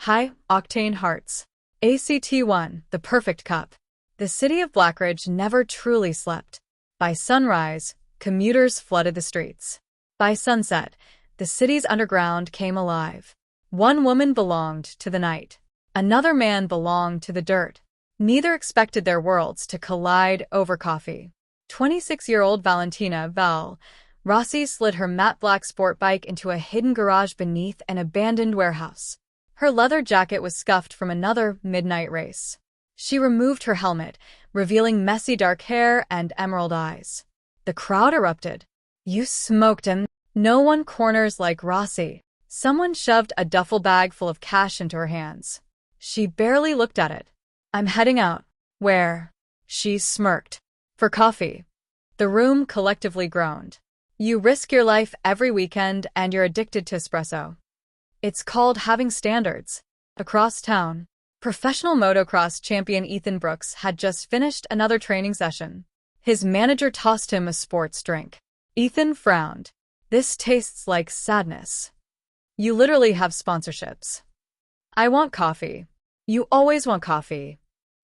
Hi, Octane Hearts. ACT1, the perfect cup. The city of Blackridge never truly slept. By sunrise, commuters flooded the streets. By sunset, the city's underground came alive. One woman belonged to the night. Another man belonged to the dirt. Neither expected their worlds to collide over coffee. 26-year-old Valentina Rossi slid her matte black sport bike into a hidden garage beneath an abandoned warehouse. Her leather jacket was scuffed from another midnight race. She removed her helmet, revealing messy dark hair and emerald eyes. The crowd erupted. "You smoked him." No one corners like Rossi. Someone shoved a duffel bag full of cash into her hands. She barely looked at it. "I'm heading out." "Where?" She smirked. "For coffee." The room collectively groaned. You risk your life every weekend and you're addicted to espresso. It's called having standards. Across town, professional motocross champion Ethan Brooks had just finished another training session. His manager tossed him a sports drink. Ethan frowned. "This tastes like sadness." "You literally have sponsorships." "I want coffee." "You always want coffee."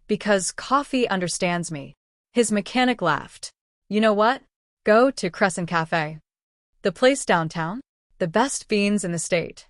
"Because coffee understands me." His mechanic laughed. "You know what? Go to Crescent Café. The place downtown? The best beans in the state."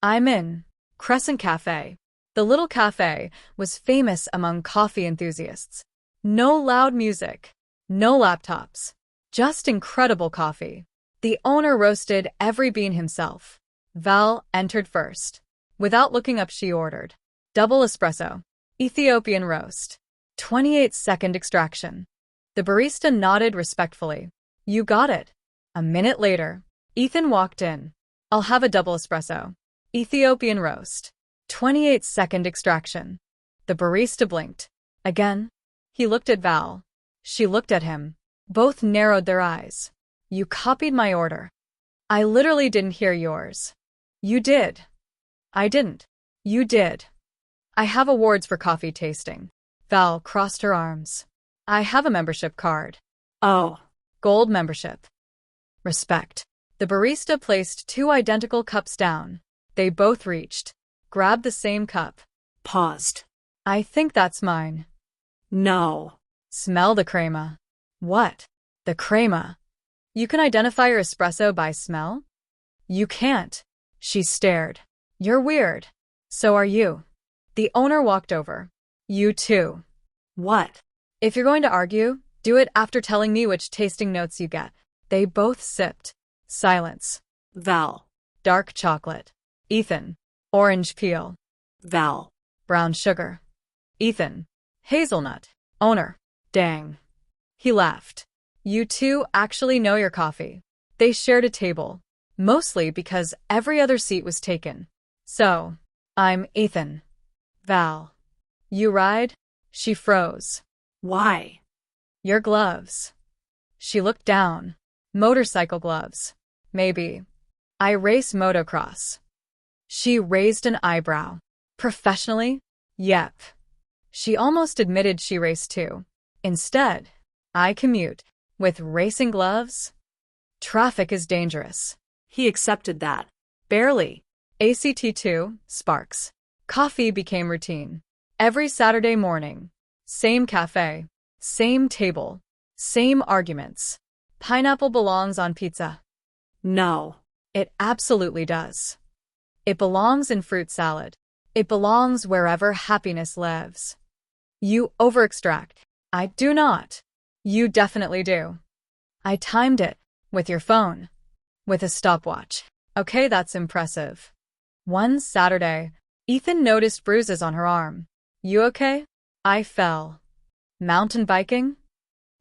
"I'm in." Crescent Café. The little cafe was famous among coffee enthusiasts. No loud music. No laptops. Just incredible coffee. The owner roasted every bean himself. Val entered first. Without looking up, she ordered. Double espresso. Ethiopian roast. 28-second extraction. The barista nodded respectfully. "You got it." A minute later, Ethan walked in. "I'll have a double espresso. Ethiopian roast. 28-second extraction." The barista blinked. Again. He looked at Val. She looked at him. Both narrowed their eyes. "You copied my order." "I literally didn't hear yours." "You did." "I didn't." "You did." "I have awards for coffee tasting." Val crossed her arms. "I have a membership card." "Oh." "Gold membership." "Respect." The barista placed two identical cups down. They both reached. Grabbed the same cup. Paused. "I think that's mine." "No." "Smell the crema." "What?" "The crema." "You can identify your espresso by smell?" "You can't." She stared. "You're weird." "So are you." The owner walked over. "You too." "What?" "If you're going to argue, do it after telling me which tasting notes you get." They both sipped. Silence. "Val." "Dark chocolate." "Ethan." "Orange peel." "Val." "Brown sugar." "Ethan." "Hazelnut." "Owner." "Dang." He laughed. "You two actually know your coffee." They shared a table, mostly because every other seat was taken. "So, I'm Ethan." "Val." "You ride?" She froze. "Why?" "Your gloves." She looked down. "Motorcycle gloves." "Maybe." "I race motocross." She raised an eyebrow. "Professionally?" "Yep." She almost admitted she raced too. "Instead, I commute." "With racing gloves?" "Traffic is dangerous." He accepted that. "Barely." ACT2, Sparks. Coffee became routine. Every Saturday morning. Same cafe. Same table. Same arguments. Pineapple belongs on pizza. No. It absolutely does. It belongs in fruit salad. It belongs wherever happiness lives. You over-extract. I do not. You definitely do. I timed it. With your phone. With a stopwatch. Okay, that's impressive. One Saturday, Ethan noticed bruises on her arm. "You okay?" "I fell." "Mountain biking?"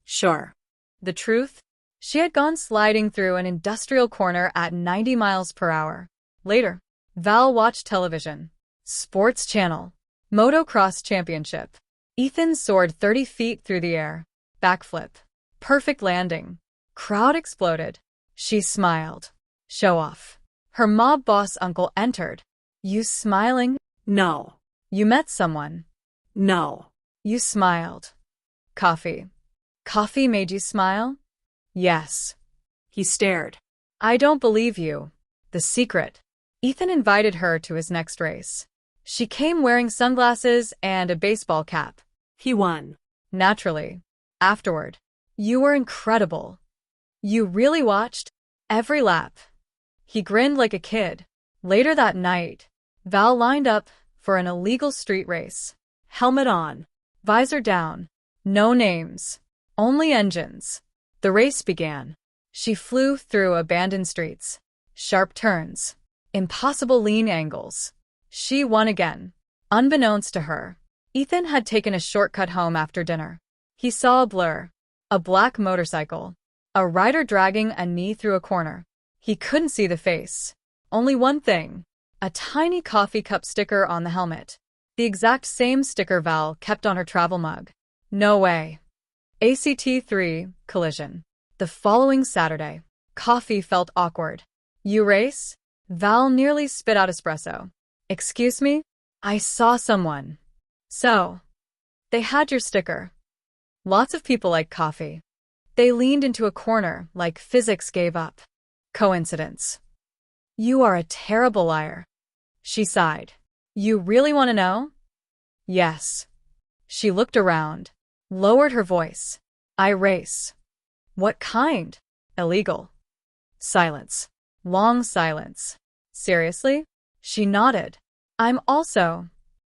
"Sure." The truth? She had gone sliding through an industrial corner at 90 miles per hour. Later, Val watched television. Sports channel. Motocross championship. Ethan soared 30 feet through the air. Backflip. Perfect landing. Crowd exploded. She smiled. Show off. Her mob boss uncle entered. "You smiling?" "No." "You met someone?" "No." "You smiled." "Coffee." "Coffee made you smile?" "Yes." He stared. "I don't believe you." The secret. Ethan invited her to his next race. She came wearing sunglasses and a baseball cap. He won. Naturally. Afterward. You were incredible. You really watched every lap. He grinned like a kid. Later that night, Val lined up for an illegal street race. Helmet on. Visor down. No names. Only engines. The race began. She flew through abandoned streets. Sharp turns. Impossible lean angles. She won again. Unbeknownst to her, Ethan had taken a shortcut home after dinner. He saw a blur. A black motorcycle. A rider dragging a knee through a corner. He couldn't see the face. Only one thing. A tiny coffee cup sticker on the helmet. The exact same sticker Val kept on her travel mug. No way. ACT3, collision. The following Saturday. Coffee felt awkward. You race? Val nearly spit out espresso. Excuse me? I saw someone. So. They had your sticker. Lots of people like coffee. They leaned into a corner like physics gave up. Coincidence. You are a terrible liar. She sighed. You really want to know? Yes. She looked around, lowered her voice. I race. What kind? Illegal. Silence. Long silence. Seriously? She nodded. I'm also.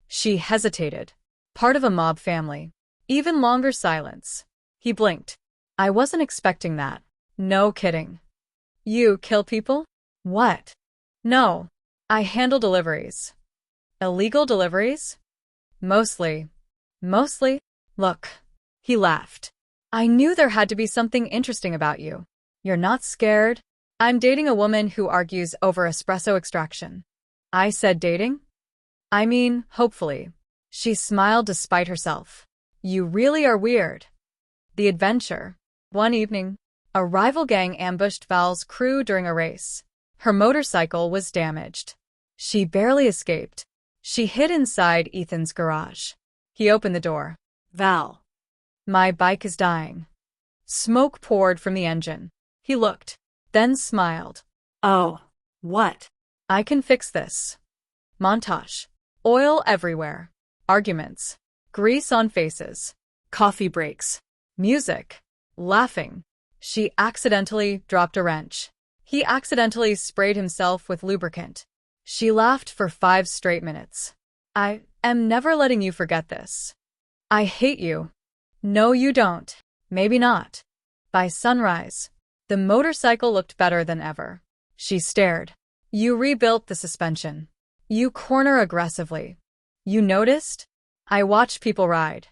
She hesitated. Part of a mob family. Even longer silence. He blinked. I wasn't expecting that. No kidding. You kill people? What? No. I handle deliveries. Illegal deliveries? Mostly. Mostly? Look. He laughed. I knew there had to be something interesting about you. You're not scared? I'm dating a woman who argues over espresso extraction. I said dating? I mean, hopefully. She smiled despite herself. You really are weird. The adventure. One evening, a rival gang ambushed Val's crew during a race. Her motorcycle was damaged. She barely escaped. She hid inside Ethan's garage. He opened the door. Val. My bike is dying. Smoke poured from the engine. He looked, then smiled. Oh. What? I can fix this. Montage. Oil everywhere. Arguments. Grease on faces. Coffee breaks. Music. Laughing. She accidentally dropped a wrench. He accidentally sprayed himself with lubricant. She laughed for 5 straight minutes. I am never letting you forget this. I hate you. No, you don't. Maybe not. By sunrise, the motorcycle looked better than ever. She stared. You rebuilt the suspension. You corner aggressively. You noticed? I watch people ride.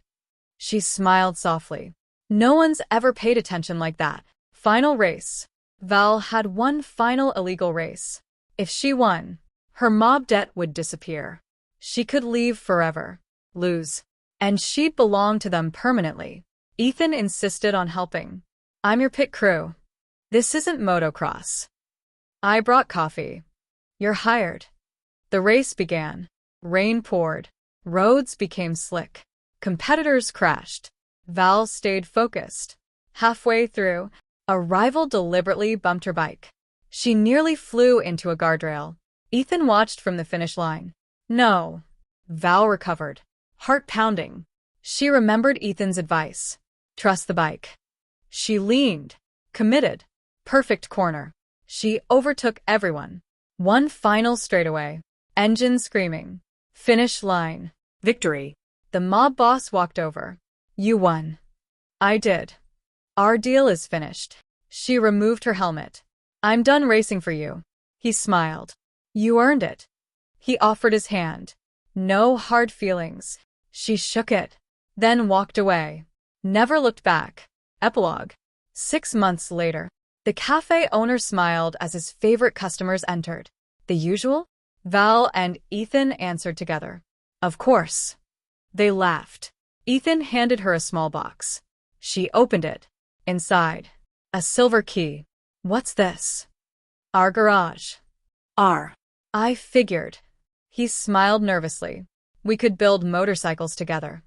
She smiled softly. No one's ever paid attention like that. Final race. Val had one final illegal race. If she won, her mob debt would disappear. She could leave forever. Lose. And she'd belong to them permanently. Ethan insisted on helping. I'm your pit crew. This isn't motocross. I brought coffee. You're hired. The race began. Rain poured. Roads became slick. Competitors crashed. Val stayed focused. Halfway through, a rival deliberately bumped her bike. She nearly flew into a guardrail. Ethan watched from the finish line. No. Val recovered. Heart pounding. She remembered Ethan's advice. Trust the bike. She leaned. Committed. Perfect corner. She overtook everyone. One final straightaway. Engine screaming. Finish line. Victory. The mob boss walked over. You won. I did. Our deal is finished. She removed her helmet. I'm done racing for you. He smiled. You earned it. He offered his hand. No hard feelings. She shook it, then walked away. Never looked back. Epilogue. 6 months later, the cafe owner smiled as his favorite customers entered. The usual? Val and Ethan answered together. Of course. They laughed. Ethan handed her a small box. She opened it. Inside, a silver key. What's this? Our garage. I figured. He smiled nervously. We could build motorcycles together.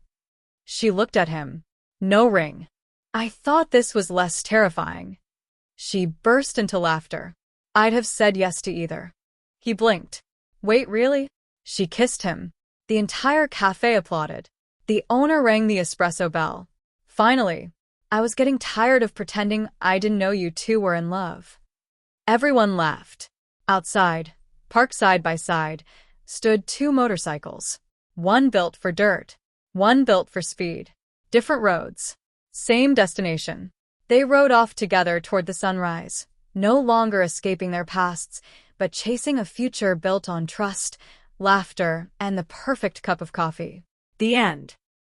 She looked at him. No ring. I thought this was less terrifying. She burst into laughter. I'd have said yes to either. He blinked. Wait, really? She kissed him. The entire cafe applauded. The owner rang the espresso bell. Finally, I was getting tired of pretending I didn't know you two were in love. Everyone laughed. Outside, parked side by side, stood two motorcycles. One built for dirt, one built for speed. Different roads, same destination. They rode off together toward the sunrise, no longer escaping their pasts, but chasing a future built on trust, laughter, and the perfect cup of coffee. The end.